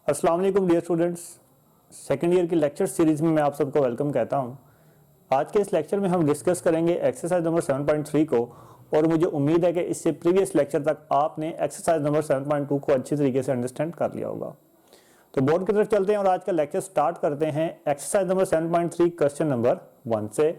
अस्सलाम वालेकुम dear students, second year की लेक्चर सीरीज में मैं आप सबको वेलकम कहता हूं। आज के इस लेक्चर में हम डिस्कस करेंगे एक्सरसाइज नंबर 7.3 को, और मुझे उम्मीद है कि इससे प्रीवियस लेक्चर तक आपने एक्सरसाइज नंबर 7.2 को अच्छी तरीके से अंडरस्टैंड कर लिया होगा। तो बोर्ड की तरफ चलते हैं और आज का लेक्चर स्टार्ट करते हैं एक्सरसाइज नंबर 7.3 क्वेश्चन नंबर 1 से।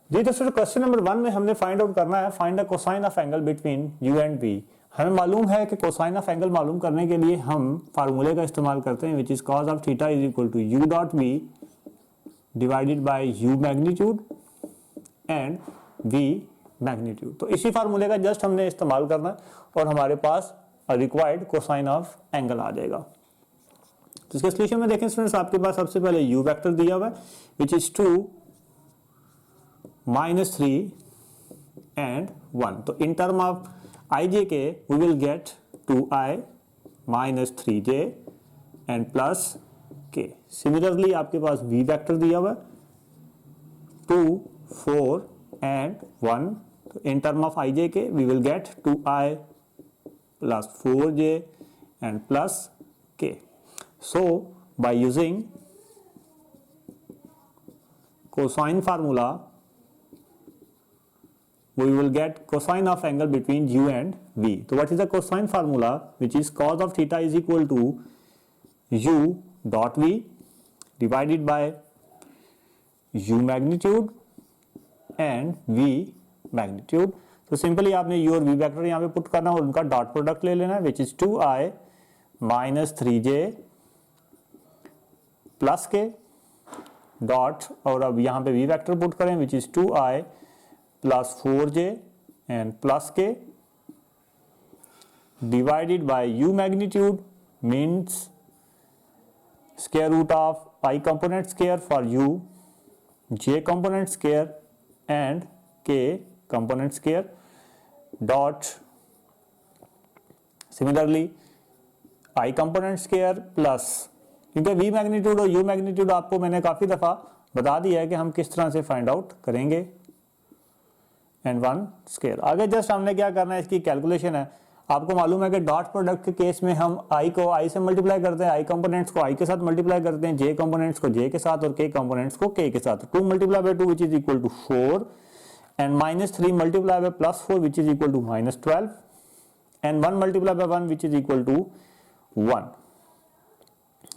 जी दोस्तों, क्वेश्चन नंबर 1 में हमने फाइंड आउट करना है find the cosine of angle between U and B. हमें मालूम है कि कोसाइन ऑफ एंगल मालूम करने के लिए हम फार्मूले का इस्तेमाल करते हैं, which is cos of theta is equal to U dot V divided by U magnitude and V magnitude. तो इसी फार्मूले का जस्ट हमने इस्तेमाल करना है और हमारे पास रिक्वायर्ड कोसाइन ऑफ एंगल आ जाएगा। तो इसके सॉल्यूशन में देखें स्टूडेंट्स, आपके पास सबसे पहले यू वेक्टर दिया हुआ है विच इज 2 -3 एंड 1। तो इन टर्म ऑफ ij के we will get 2i minus 3j and plus k। Similarly आपके पास v वेक्टर दिया हुआ 2, 4 and 1। तो इन टर्म ऑफ ij के we will get 2i plus 4j and plus k। So by using cosine formula we will get cosine of angle between u and v। So what is the cosine formula? Which is cos of theta is equal to u dot v divided by u magnitude and v magnitude। तो simply आपने u और v vector यहाँ पे put करना और उनका dot product ले लेना है which is 2i minus 3j plus के डॉट, और अब यहाँ पे v वेक्टर पुट करें which is 2i plus 4j and plus k divided by u magnitude means square root of I component square for u, j component square and k component square dot similarly I component square plus, क्योंकि v magnitude और u magnitude आपको मैंने काफ़ी दफ़ा बता दिया है कि हम किस तरह से फाइंड आउट करेंगे, एंड 1 स्क्वायर। आगे जस्ट हमने क्या करना है, इसकी कैलकुलेशन है। आपको मालूम है कि डॉट प्रोडक्ट के केस में हम i को i से मल्टीप्लाई करते हैं, i कंपोनेंट्स को i के साथ मल्टीप्लाई करते हैं, j कंपोनेंट्स को j के साथ और k कंपोनेंट्स को k के साथ। 2 multiply by 2 which is equal to 4 and -3 multiply by +4 which is equal to -12 and 1 multiply by 1 which is equal to 1।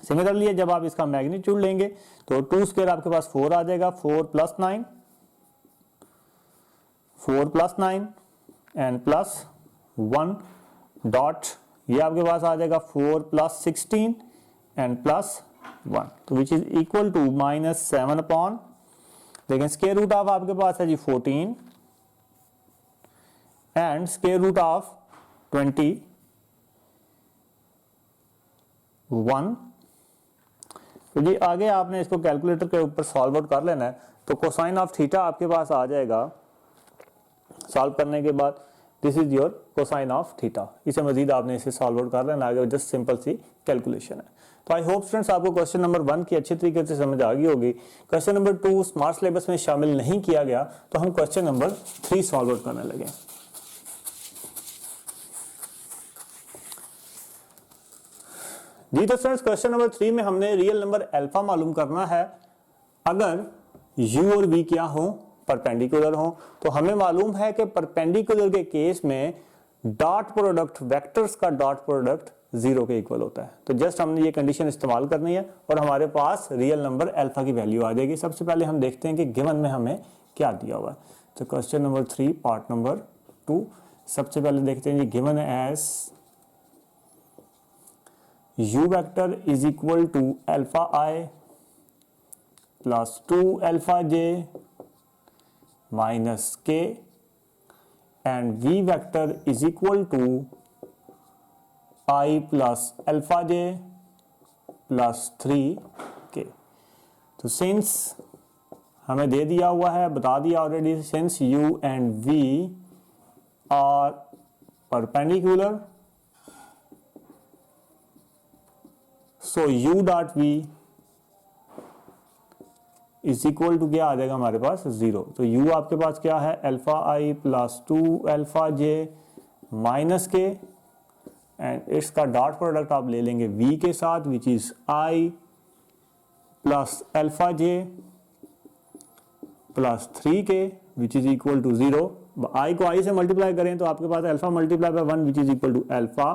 Similarly जब आप इसका मैग्नीट्यूड लेंगे तो 2 स्क्वायर आपके पास 4 आ जाएगा, 4 + 9 एंड प्लस 1 डॉट, ये आपके पास आ जाएगा 4 + 16 एंड प्लस 1, तो which is equal to -7 upon, देखें स्क्वायर रूट ऑफ आपके पास है जी 14 एंड स्क्वायर रूट ऑफ 21। तो जी आगे आपने इसको कैलकुलेटर के ऊपर सॉल्व आउट कर लेना है। तो कोसाइन ऑफ थीटा आपके पास आ जाएगा सॉल्व करने के बाद, this is your cosine of theta. इसे मजीद आपने इसे सॉल्व आउट कर लेना, आगे जस्ट सिंपल सी कैलकुलेशन है। तो आई होप स्टूडेंट्स आपको क्वेश्चन नंबर 1 की अच्छी तरीके से समझ आ गई होगी। क्वेश्चन नंबर 2 स्मार्ट सिलेबस में शामिल नहीं किया गया, तो हम क्वेश्चन नंबर 3 सॉल्व आउट करने लगे। जी तो स्टूडेंट्स, क्वेश्चन नंबर 3 में हमने रियल नंबर अल्फा मालूम करना है अगर u और v क्या हो, परपेंडिकुलर हो। तो हमें मालूम है कि परपेंडिकुलर के केस में डॉट प्रोडक्ट, वेक्टर्स का डॉट प्रोडक्ट 0 के इक्वल होता है। तो जस्ट हमने ये कंडीशन इस्तेमाल करनी है और हमारे पास रियल नंबर अल्फा की वैल्यू आ जाएगी। सबसे पहले हम देखते हैं कि गिवन में हमें क्या दिया हुआ है। तो क्वेश्चन नंबर 3 पार्ट नंबर 2, सबसे पहले देखते हैं जी given as u vector is equal to alpha i plus 2 alpha j minus k and v vector is equal to I plus alpha j plus 3k। तो सिंस हमें दे दिया हुआ है, बता दिया already, since u and v are perpendicular so u dot v is equal to क्या आ जाएगा हमारे पास 0। तो u आपके पास क्या है, alpha i plus 2 alpha j minus k and इसका डॉट प्रोडक्ट आप ले लेंगे v के साथ which is i plus alpha j plus 3k which is equal to 0। i को i से मल्टीप्लाई करें तो आपके पास alpha multiply by 1 which is equal to alpha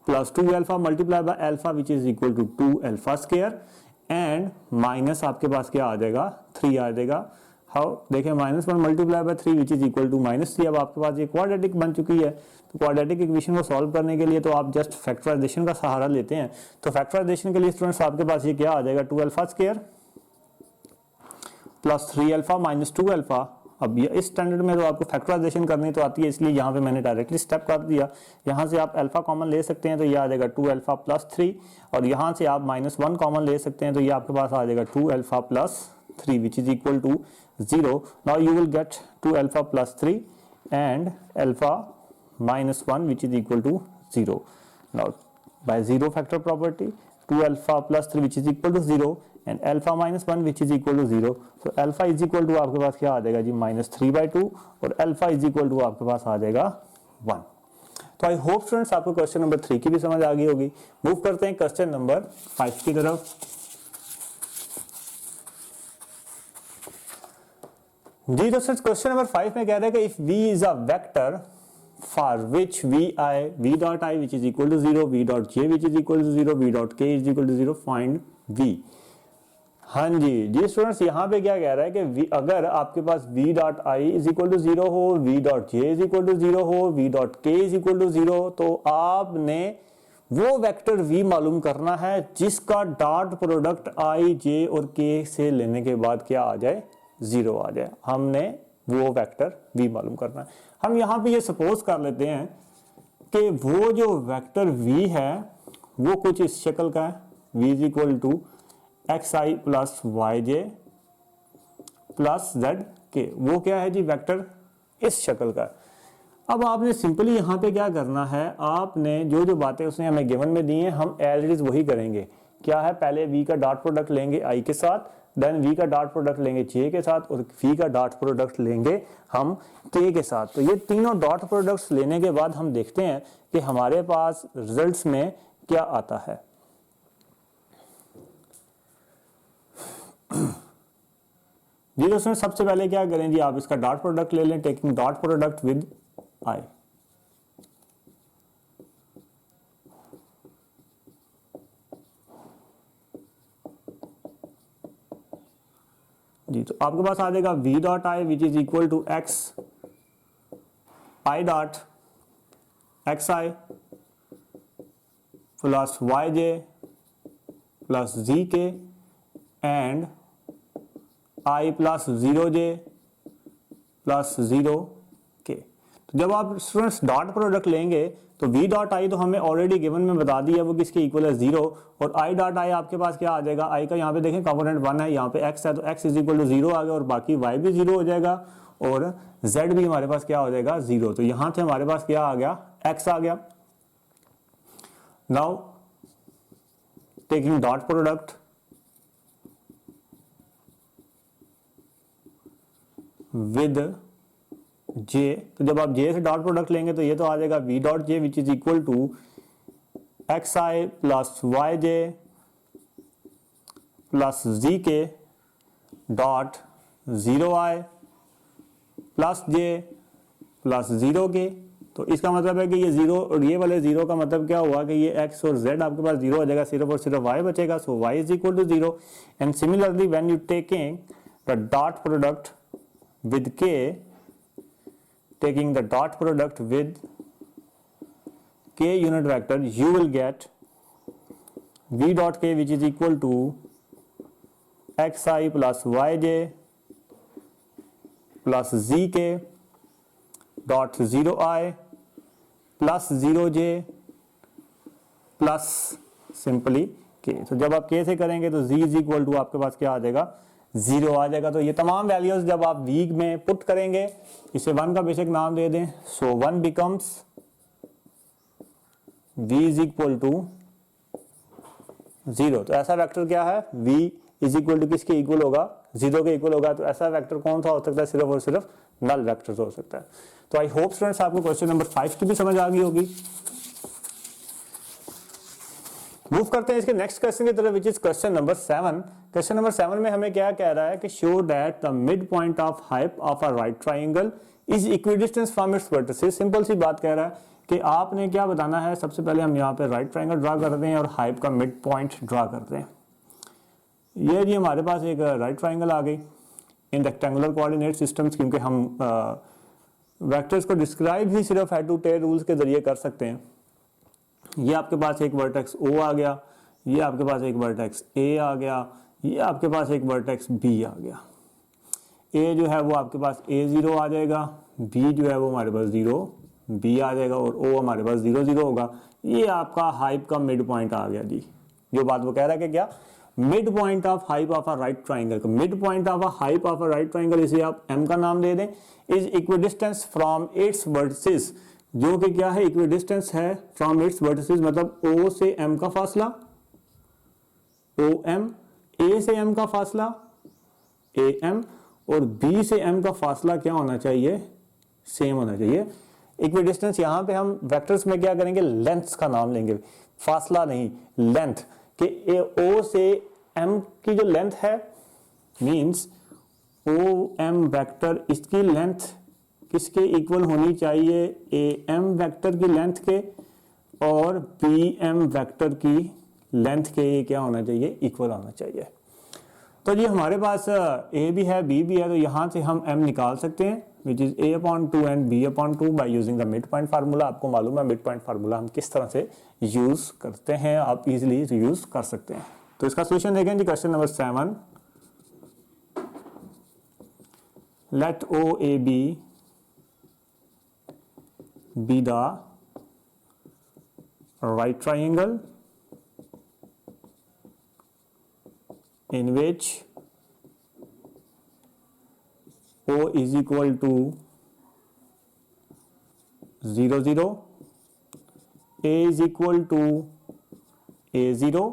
plus 2 alpha multiply by alpha which is equal to 2 alpha square and minus आपके पास क्या आ जाएगा 3 आ जाएगा। हाउ देखिए -1 multiply by 3 which is equal to -3। अब आपके पास ये क्वाड्रेटिक बन चुकी है। तो क्वाड्रेटिक इक्वेशन को सॉल्व करने के लिए तो आप जस्ट फैक्टराइजेशन का सहारा लेते हैं। तो फैक्टराइजेशन के लिए स्टूडेंट्स आपके पास ये क्या आ जाएगा 2 alpha square plus 3 alpha minus 2 alpha. अब ये इस स्टैंडर्ड में तो आपको फैक्टराइजेशन करनी तो आती है, इसलिए यहाँ पे मैंने डायरेक्टली स्टेप कर दिया। यहाँ से आप अल्फा कॉमन ले सकते हैं तो ये आ जाएगा 2 अल्फा प्लस 3 और यहाँ से आप -1 कॉमन ले सकते हैं तो ये आपके पास आ जाएगा 2 alpha plus 3 which is equal to 0। Now you will get 2 alpha plus 3 and alpha -1 which is equal to 0. Now by zero factor property 2 alpha plus 3 which is equal to 0 and alpha minus 1 which is equal to 0. So alpha is equal to आपके पास क्या आ जाएगा जी -3/2 और alpha is equal to आपके पास आ जाएगा 1। तो आई होप स्टूडेंट्स आपको क्वेश्चन नंबर 3 की भी समझ आ गई होगी। मूव करते हैं क्वेश्चन नंबर 5 की तरफ। जी दोस्तों क्वेश्चन नंबर 5 में कह रहा है कि if v is a vector for which v dot I which is equal to 0, v dot j which is equal to 0, v dot k is equal to 0, find v। हाँ जी students यहाँ पे क्या कह रहा है कि v, अगर आपके पास v dot I is equal to 0 हो, v dot j is equal to 0 हो, v dot k is equal to 0, तो आपने वो वेक्टर v मालूम करना है जिसका डॉट प्रोडक्ट I, j और k से लेने के बाद क्या आ जाए 0 आ जाए। हमने वो वेक्टर v मालूम करना है। हम यहाँ पे ये सपोज कर लेते हैं कि वो जो वेक्टर v है वो कुछ इस शक्ल का है, v is equal to x I plus Y J plus Z K. वो क्या है जी वेक्टर इस शक्ल का। अब आपने सिंपली यहाँ पे क्या करना है, आपने जो जो बातें उसने हमें गिवन में दी हैं हम एज इट इज वही करेंगे। क्या है, पहले v का डॉट प्रोडक्ट लेंगे i के साथ, देन v का डॉट प्रोडक्ट लेंगे j के साथ और v का डॉट प्रोडक्ट लेंगे हम k के साथ। तो ये तीनों डॉट प्रोडक्ट्स लेने के बाद हम देखते हैं कि हमारे पास रिजल्ट्स में क्या आता है। जी दोस्तों सबसे पहले क्या करें जी, आप इसका डॉट प्रोडक्ट ले लें, taking dot product with i। जी तो आपके पास आ जाएगा v dot i which is equal to x i dot x I plus Y J plus z k and i plus 0j plus 0k। तो जब आप स्टूडेंट्स डॉट प्रोडक्ट लेंगे तो v डॉट i तो हमें ऑलरेडी गिवन में बता दिया वो किसके इक्वल है 0 और i डॉट i आपके पास क्या आ जाएगा, i का यहाँ पे देखें कंपोनेंट 1 है, यहाँ पे x है तो x इज इक्वल टू 0 आ गया और बाकी y भी 0 हो जाएगा और z भी हमारे पास क्या हो जाएगा 0। तो यहाँ से हमारे पास क्या आ गया x आ गया। Now taking dot product with j, तो जब आप j से डॉट प्रोडक्ट लेंगे तो ये तो आ जाएगा v dot j which is equal to x I plus Y J plus z k dot 0i plus j plus 0k। तो इसका मतलब है कि ये 0 और ये वाले 0 का मतलब क्या हुआ कि ये x और z आपके पास 0 हो जाएगा, सिर्फ और सिर्फ y बचेगा, so y is equal to 0। And similarly when you taking the dot product with k, taking the dot product with k unit vector, you will get v dot k which is equal to xi plus yj plus zk dot 0i plus 0j plus simply k। तो जब आप k से करेंगे तो z is equal to आपके पास क्या आ जाएगा 0 आ जाएगा। तो ये तमाम वैल्यूज जब आप v में पुट करेंगे, इसे 1 का बेसिक नाम दे दें, so 1 becomes v is equal to 0। तो ऐसा वेक्टर क्या है, v इज इक्वल टू किसके इक्वल होगा 0 के इक्वल होगा। तो ऐसा वेक्टर कौन सा हो सकता है, सिर्फ और सिर्फ नल वेक्टर हो सकता है। तो आई होप स्टूडेंट्स आपको क्वेश्चन नंबर 5 की भी समझ आ गई होगी। मूव करते हैं इसके नेक्स्ट क्वेश्चन की तरफ, which is question number 7। Question number 7 में हमें क्या कह रहा है कि show that the mid point of hype of a right triangle is equidistance from its vertices. Simple सी बात कह रहा है कि आपने क्या बताना है, सबसे पहले हम यहाँ पे राइट ट्राइंगल ड्रा करते हैं और हाइप का मिड पॉइंट ड्रा करते हैं। ये जी हमारे पास एक राइट ट्राइंगल आ गई इन रेक्टेंगुलर कोऑर्डिनेट सिस्टम्स, क्योंकि हम वेक्टर्स को डिस्क्राइब ही सिर्फ हेड टू टेल रूल्स के जरिए कर सकते हैं। ये आपके पास एक वर्टेक्स O आ गया, ये आपके पास एक वर्टेक्स A आ गया, ये आपके पास एक वर्टेक्स B आ गया। A जो है वो आपके पास A0 आ जाएगा, B जो है वो हमारे पास 0 B आ जाएगा और O हमारे पास 0 0 होगा। ये आपका हाइप का मिड पॉइंट आ गया जी। जो बात वो कह रहा है कि क्या mid point of hype of a right triangle, mid point of a hype of a right triangle, इसे आप M का नाम दे दें, is equidistance from its vertices, जो कि क्या है इक्विडिस्टेंस है फ्रॉम इट्स वर्टिसेस, मतलब O से M का फासला OM, A से M का फासला AM और B से M का फासला क्या होना चाहिए, सेम होना चाहिए। इक्विडिस्टेंस यहां पे हम वेक्टर्स में क्या करेंगे, लेंथ्स का नाम लेंगे, फासला नहीं, लेंथ, कि O से M की जो लेंथ है मींस OM वेक्टर, इसकी लेंथ किसके इक्वल होनी चाहिए, AM वेक्टर की लेंथ के, और BM वेक्टर की लेंथ के क्या होना चाहिए, इक्वल होना चाहिए। तो ये हमारे पास A भी है B भी है, तो यहां से हम M निकाल सकते हैं, which is A/2 and B/2 by using the mid point formula. आपको मालूम है मिड पॉइंट फार्मूला हम किस तरह से यूज करते हैं, आप इजिली यूज कर सकते हैं। तो इसका सोल्यूशन देखें जी, question number 7, let OAB be the right triangle in which O is equal to 0 0, A is equal to A0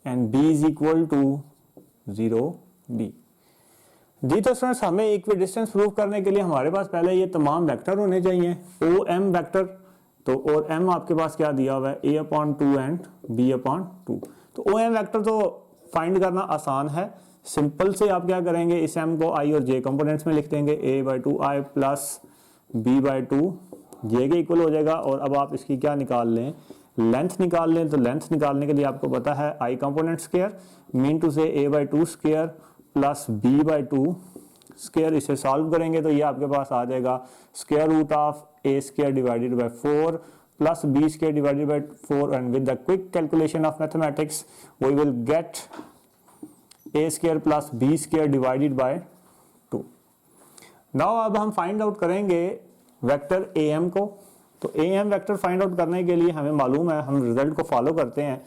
and B is equal to 0 B। जी तो स्टूडेंट्स, हमें इक्विडिस्टेंस प्रूव करने के लिए हमारे पास पहले ये तमाम वेक्टर होने चाहिए, OM वेक्टर, तो और M आपके पास क्या दिया हुआ है, A/2 एंड B/2। तो OM वेक्टर तो फाइंड करना आसान है, सिंपल से आप क्या करेंगे, इस M को I और J कंपोनेंट्स में लिख देंगे, A/2I प्लस B/2 J के इक्वल हो जाएगा। और अब आप इसकी क्या निकाल लें, लेंथ निकाल लें। तो लेंथ निकालने के लिए आपको पता है I component square mean to से A/2 square plus B/2 square, इसे सॉल्व करेंगे तो ये आपके पास आ जाएगा square root of A square divided by 4 plus B square divided by 4, and with the quick calculation of mathematics we will get A square plus B square divided by 2। Now अब हम find out करेंगे vector AM को। तो AM vector find out करने के लिए हमें मालूम है, हम रिजल्ट को फॉलो करते हैं,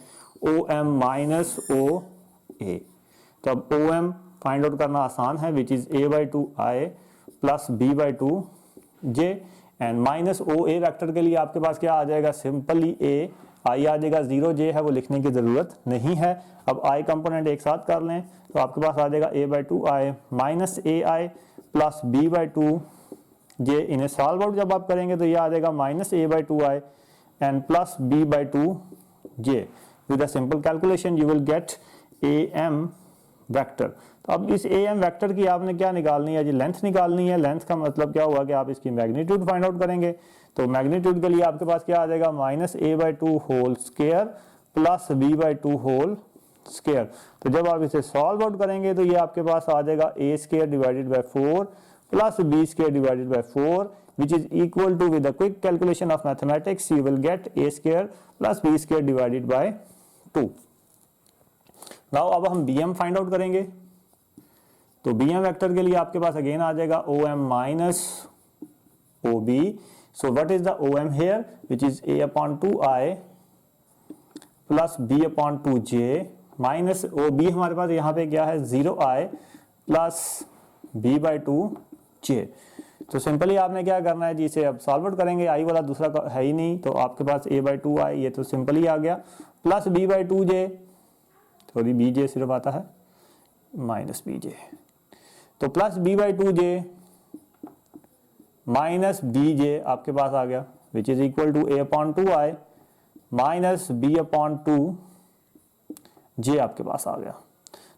OM माइनस OA। तो अब OM फाइंड आउट करना आसान है, which is A/2I plus B/2J, and minus OA vector के लिए आपके पास क्या आ जाएगा, सिंपली I आ जाएगा, 0J है वो लिखने की जरूरत नहीं है। अब I कंपोनेंट एक साथ कर लें तो आपके पास आ जाएगा A/2I minus AI plus B/2J। इन्हें सॉल्व आउट जब आप करेंगे तो ये आ जाएगा minus A/2I and plus B/2J। With a simple calculation you will gate AM vector. तो अब इस AM वेक्टर की आपने क्या निकालनी है जी, लेंथ निकालनी है। लेंथ का मतलब क्या हुआ कि आप इसकी मैग्नीट्यूड फाइंड आउट करेंगे। तो मैग्नीट्यूड के लिए आपके पास क्या आ जाएगा, minus A/2 whole square plus B/2 whole square. तो जब आप इसे सॉल्व आउट करेंगे तो ये आपके पास आ जाएगा A square divided by 4 plus B square divided by 4, which is equal to, with the quick calculation of mathematics you will get A square plus B square divided by 2। Now अब हम BM find out करेंगे। तो BM vector के लिए आपके पास again आ जाएगा OM minus OB। So what is the OM here, which is A/2I plus B/2J minus OB हमारे पास यहाँ पे क्या है, 0I प्लस B/2J। तो सिंपली आपने क्या करना है जी, इसे अब सॉल्व आउट करेंगे, I वाला दूसरा है ही नहीं, तो आपके पास A/2I ये तो सिंपली आ गया, प्लस B/2J, थोड़ी BJ सिर्फ आता है, माइनस BJ। तो प्लस B/2J माइनस BJ आपके पास आ गया, which is equal to A/2I minus B upon two J आपके पास आ गया।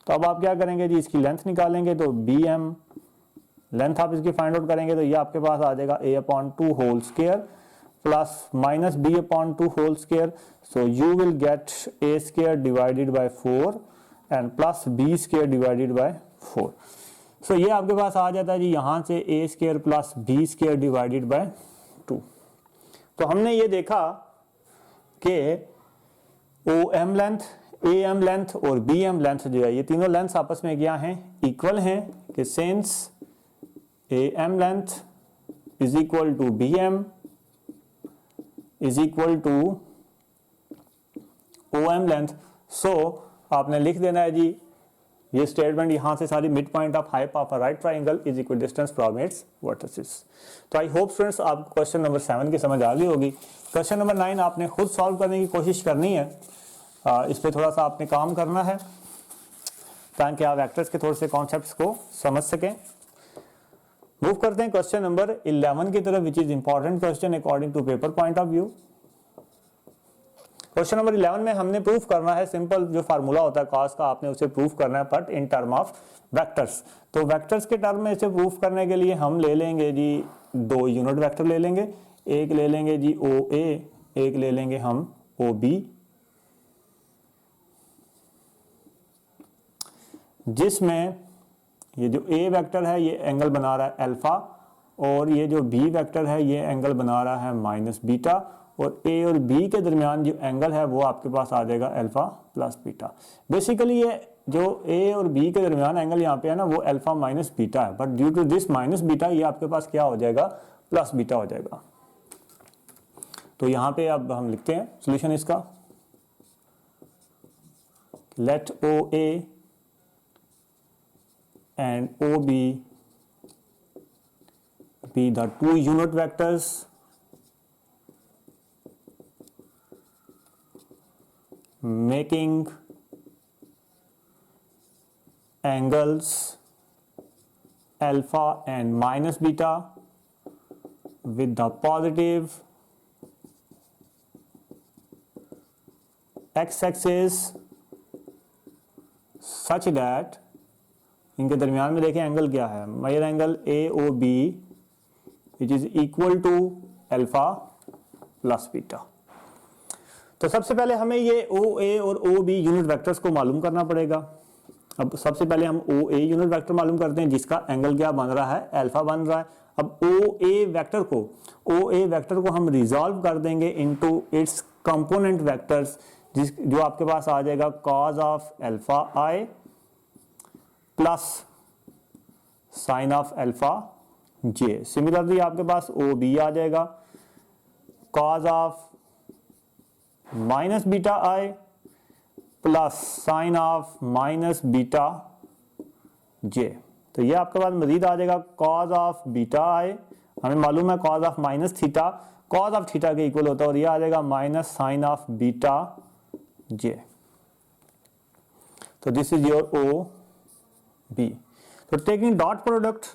तो अब आप क्या करेंगे जी, इसकी लेंथ निकालेंगे तो बी एम, लेंथ आप इसकी फाइंड आउट करेंगे तो ये आपके पास आ जाएगा A upon two whole square plus minus B upon two whole square. So you will get A square divided by 4 and plus B square divided by 4। So ये आपके पास आ जाता है जी यहां से A square plus B square divided by 2। तो हमने ये देखा कि O M length, A M length और बी एम लेंथ जो है ये तीनों लेंथ आपस में क्या हैं, इक्वल हैं, कि since A M length is equal to B M is equal to O M length. So आपने लिख देना है जी ये स्टेटमेंट यहां से सारी mid point of hype of a right triangle is equal distance from its vertices. तो I hope students आपको क्वेश्चन नंबर 7 की समझ आ गई होगी। क्वेश्चन नंबर 9 आपने खुद सॉल्व करने की कोशिश करनी है, इस पे थोड़ा सा आपने काम करना है ताकि आप वेक्टर्स के थोड़े से कॉन्सेप्ट्स को समझ सकें। मूव करते हैं क्वेश्चन नंबर 11 की तरफ, which is important question according to paper point of view. Question number 11 में हमने प्रूफ करना है सिंपल जो फार्मूला होता है कॉस का, आपने उसे प्रूफ करना है but in term of vectors. तो वेक्टर्स के टर्म में इसे प्रूफ करने के लिए हम ले लेंगे जी 2 यूनिट वेक्टर ले लेंगे, एक ले लेंगे जी ओ ए, एक ले लेंगे हम ओ बी, जिसमें ये जो ए वेक्टर है ये एंगल बना रहा है अल्फा और ये जो बी वेक्टर है ये एंगल बना रहा है माइनस बीटा, और ए और बी के दरमियान जो एंगल है वो आपके पास आ जाएगा अल्फा प्लस बीटा। बेसिकली ये जो ए और बी के दरमियान एंगल यहाँ पे है ना वो अल्फा माइनस बीटा है, but due to this minus beta ये आपके पास क्या हो जाएगा, प्लस बीटा हो जाएगा। तो यहाँ पे अब हम लिखते हैं सोल्यूशन इसका, let O A and OB be the 2 unit vectors making angles alpha and minus beta with the positive x-axis such that इनके दरमियान में देखें एंगल क्या है, major angle A O B which is equal to alpha plus beta. तो सबसे पहले हमें ये ओ ए और ओ बी यूनिट वेक्टर्स को मालूम करना पड़ेगा। अब सबसे पहले हम ओ ए यूनिट वेक्टर मालूम करते हैं जिसका एंगल क्या बन रहा है, अल्फा बन रहा है। अब ओ ए वेक्टर को हम रिजॉल्व कर देंगे इनटू इट्स कंपोनेंट वेक्टर्स, जो आपके पास आ जाएगा cos of alpha I plus sine of alpha J. Similarly आपके पास ओ बी आ जाएगा cos of minus beta I plus sine of minus beta J. तो ये आपके पास मजीद आ जाएगा कॉज ऑफ बीटा आई, हमें मालूम है cos of minus theta cos of theta के इक्वल होता है, और ये आ जाएगा minus sine of beta J. तो this is your O B. तो टेकिंग डॉट प्रोडक्ट,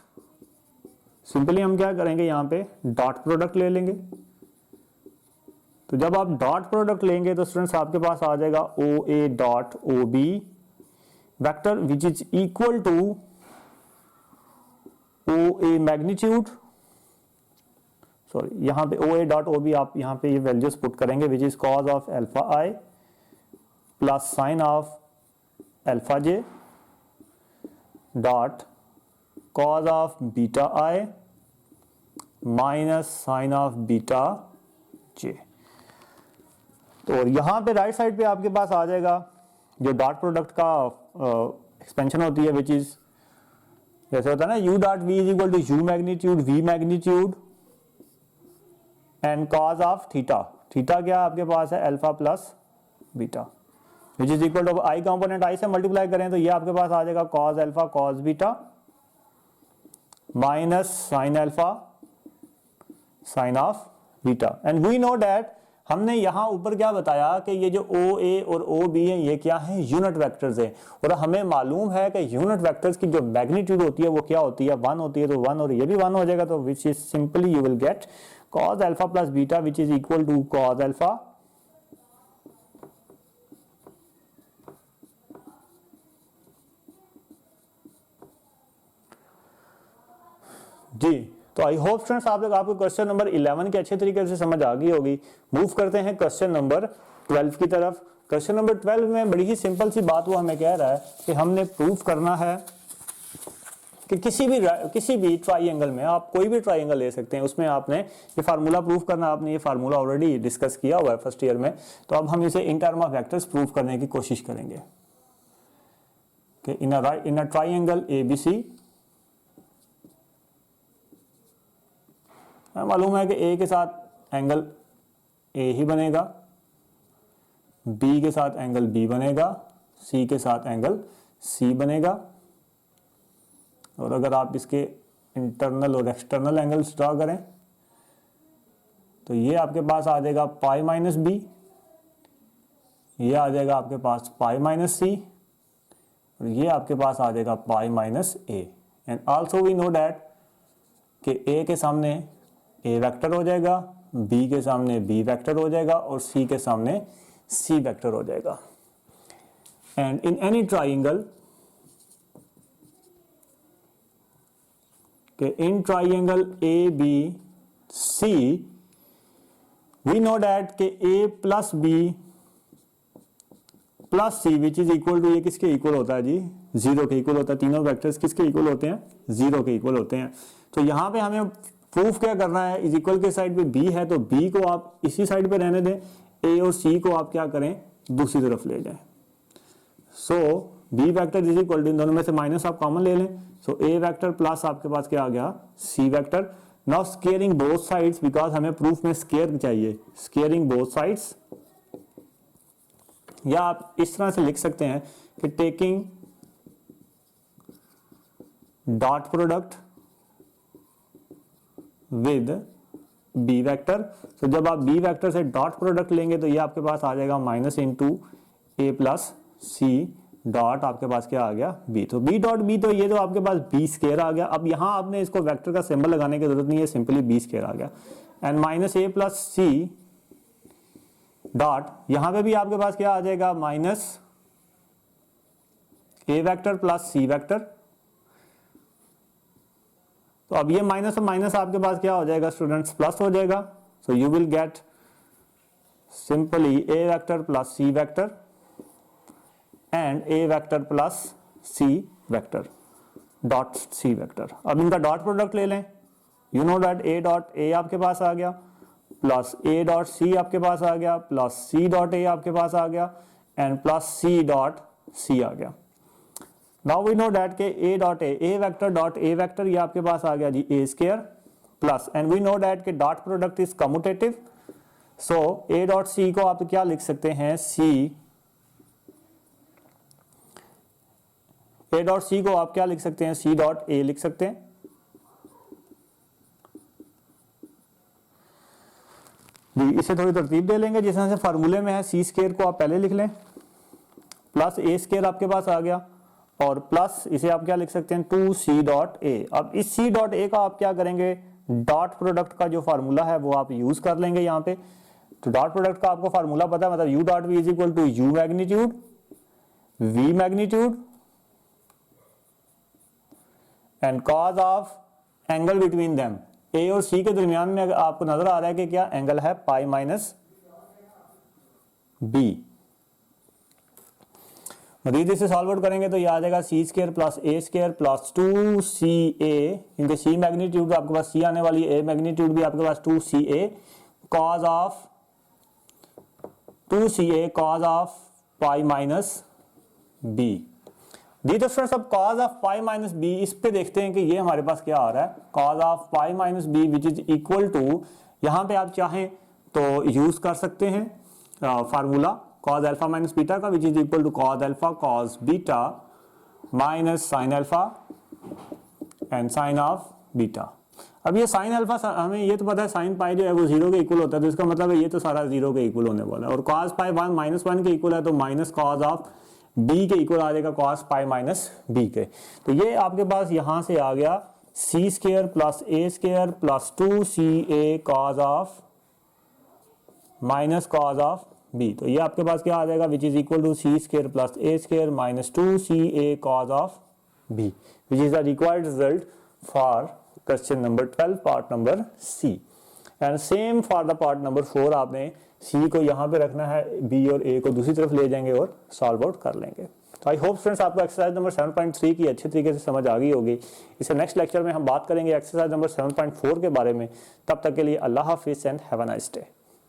सिंपली हम क्या करेंगे यहाँ पे डॉट प्रोडक्ट ले लेंगे। तो जब आप डॉट प्रोडक्ट लेंगे तो स्टूडेंट्स आपके पास आ जाएगा O A dot O B vector which is equal to O A magnitude, sorry यहाँ पे ओ ए डॉट ओ बी आप यहाँ पे ये वैल्यूज पुट करेंगे which is cos of alpha I plus sine of alpha J dot cos of beta I minus sine of beta J. तो यहां पे राइट साइड पे आपके पास आ जाएगा जो डॉट प्रोडक्ट का एक्सपेंशन होती है विच इज जैसे होता है ना u dot v is equal to u magnitude v magnitude and cos of theta. Theta क्या आपके पास है alpha plus beta which is equal to I component I से मल्टीप्लाई करें तो ये आपके पास आ जाएगा cos alpha cos beta minus sine alpha sine of beta. And we know that हमने यहां ऊपर क्या बताया कि ये जो ओ ए और ओ बी है ये क्या है, यूनिट वेक्टर्स है, और हमें मालूम है कि यूनिट वेक्टर्स की जो मैग्नीट्यूड होती है वो क्या होती है, 1 होती है। तो 1 और ये भी 1 हो जाएगा, तो which is simply you will get cos alpha plus beta which is equal to cos alpha जी, तो आई होप स्टूडेंट्स आप लोग आपको क्वेश्चन नंबर 11 के अच्छे तरीके से समझ आ गई होगी। मूव करते हैं क्वेश्चन नंबर 12 की तरफ। क्वेश्चन नंबर 12 में बड़ी ही सिंपल सी बात वो हमें कह रहा है कि हमने प्रूफ करना है कि किसी भी ट्राइंगल में, आप कोई भी ट्राइंगल ले सकते हैं, उसमें आपने ये फार्मूला प्रूफ करना। आपने ये फार्मूला ऑलरेडी डिस्कस किया हुआ है फर्स्ट ईयर में, तो अब हम इसे in term of vectors proof करने की कोशिश करेंगे कि इन अ ट्राइंगल ABC, मालूम है कि A के साथ एंगल A ही बनेगा, B के साथ एंगल B बनेगा, C के साथ एंगल C बनेगा, और अगर आप इसके इंटरनल और एक्सटर्नल एंगल्स ड्रा करें तो ये आपके पास आ जाएगा पाई माइनस B, ये आ जाएगा आपके पास पाई माइनस C, और ये आपके पास आ जाएगा pi minus A। And also we know that कि A के सामने A वेक्टर हो जाएगा, B के सामने B वेक्टर हो जाएगा, और C के सामने C वेक्टर हो जाएगा। And in any triangle, in triangle ABC we know that कि A plus B plus C which is equal to, ये किसके इक्वल होता है जी? 0 के इक्वल होता है। तीनों वेक्टर्स किसके इक्वल होते हैं? 0 के इक्वल होते हैं। तो यहाँ पे हमें प्रूफ क्या करना है? इज इक्वल के साइड पे B है तो B को आप इसी साइड पे रहने दें, A और C को आप क्या करें? दूसरी तरफ ले जाएं। So B vector is equal to, इन दोनों में से माइनस आप कॉमन ले लें, सो A वेक्टर प्लस आपके पास क्या आ गया? C vector. Now squaring both sides, because हमें प्रूफ में स्केयर चाहिए, स्केयरिंग बोथ साइड्स, या आप इस तरह से लिख सकते हैं कि taking dot product with B vector. तो जब आप B वेक्टर से डॉट प्रोडक्ट लेंगे तो ये आपके पास आ जाएगा minus into A plus C dot आपके पास क्या आ गया? B। तो B डॉट B, तो ये तो आपके पास B स्केयर आ गया। अब यहां आपने इसको वेक्टर का सिंबल लगाने की जरूरत नहीं है, सिंपली B स्केयर आ गया। And minus A plus C dot, यहां पे भी आपके पास क्या आ जाएगा? Minus A vector plus C vector. तो अब ये माइनस और माइनस आपके पास क्या हो जाएगा स्टूडेंट्स? प्लस हो जाएगा। सो you will gate simply A vector plus C vector and A vector plus C vector dot C vector. अब इनका डॉट प्रोडक्ट ले लें। You know that A dot A आपके पास आ गया, प्लस A डॉट C आपके पास आ गया, प्लस C डॉट A आपके पास आ गया, and plus C dot C आ गया। नाउ वी नो दैट के A dot A vector dot A vector, ये आपके पास आ गया जी A square, plus, and we know that के dot product is commutative, so A dot C को आप क्या लिख सकते हैं? A डॉट C को आप क्या लिख सकते हैं? C डॉट A लिख सकते हैं। जी, इसे थोड़ी तरतीब दे लेंगे, जिस तरह से फार्मूले में है C स्क्वायर को आप पहले लिख लें, प्लस A स्क्वायर आपके पास आ गया, और प्लस इसे आप क्या लिख सकते हैं? 2C dot A। अब इस C डॉट A का आप क्या करेंगे? डॉट प्रोडक्ट का जो फार्मूला है वो आप यूज कर लेंगे यहाँ पे। तो डॉट प्रोडक्ट का आपको फार्मूला पता है, मतलब U dot V is equal to U magnitude V magnitude and cos of angle between them. A और C के दरमियान में आपको नजर आ रहा है कि क्या एंगल है? पाई माइनस B। मजीद इसे सॉल्व आउट करेंगे तो ये आ जाएगा C square plus A square plus 2CA, क्योंकि C मैग्नीट्यूड आपके पास C आने वाली है, A मैग्नीट्यूड भी आपके पास 2CA cos of 2CA cos of pi minus B। दी तो फ्रेंड्स, अब cause of pi minus B, इस पे देखते हैं कि ये हमारे पास क्या आ रहा है? Cos of pi minus B which is equal to, यहां पे आप चाहें तो यूज कर सकते हैं formula cos alpha minus beta का, which is equal to cos alpha cos beta minus sine alpha and sine of beta. अब ये साइन अल्फा, हमें ये तो पता है साइन पाई जो है वो 0 के इक्वल होता है, तो इसका मतलब है ये तो सारा 0 के इक्वल होने वाला है, और कॉस पाई माइनस 1 के इक्वल है, तो माइनस कॉज ऑफ B के इक्वल आ जाएगा कॉस पाई माइनस B के। तो ये आपके पास यहां से आ गया C square plus A square plus 2CA cos of minus cos of B। तो ये आपके पास क्या आ जाएगा? Which is equal to C square plus A square minus 2CA cos of B, which is the required result for question number 12 part number C. And same for the part number 4, आपने सी को यहाँ पे रखना है, B और ए को दूसरी तरफ ले जाएंगे और सॉल्व आउट कर लेंगे। तो आई होप फ्रेंड्स आपको एक्सरसाइज नंबर 7.3 की अच्छी तरीके से समझ आ गई होगी। इसे नेक्स्ट लेक्चर में हम बात करेंगे एक्सरसाइज नंबर 7.4 के बारे में। तब तक के लिए अल्लाह हाफिज़ and have a nice day.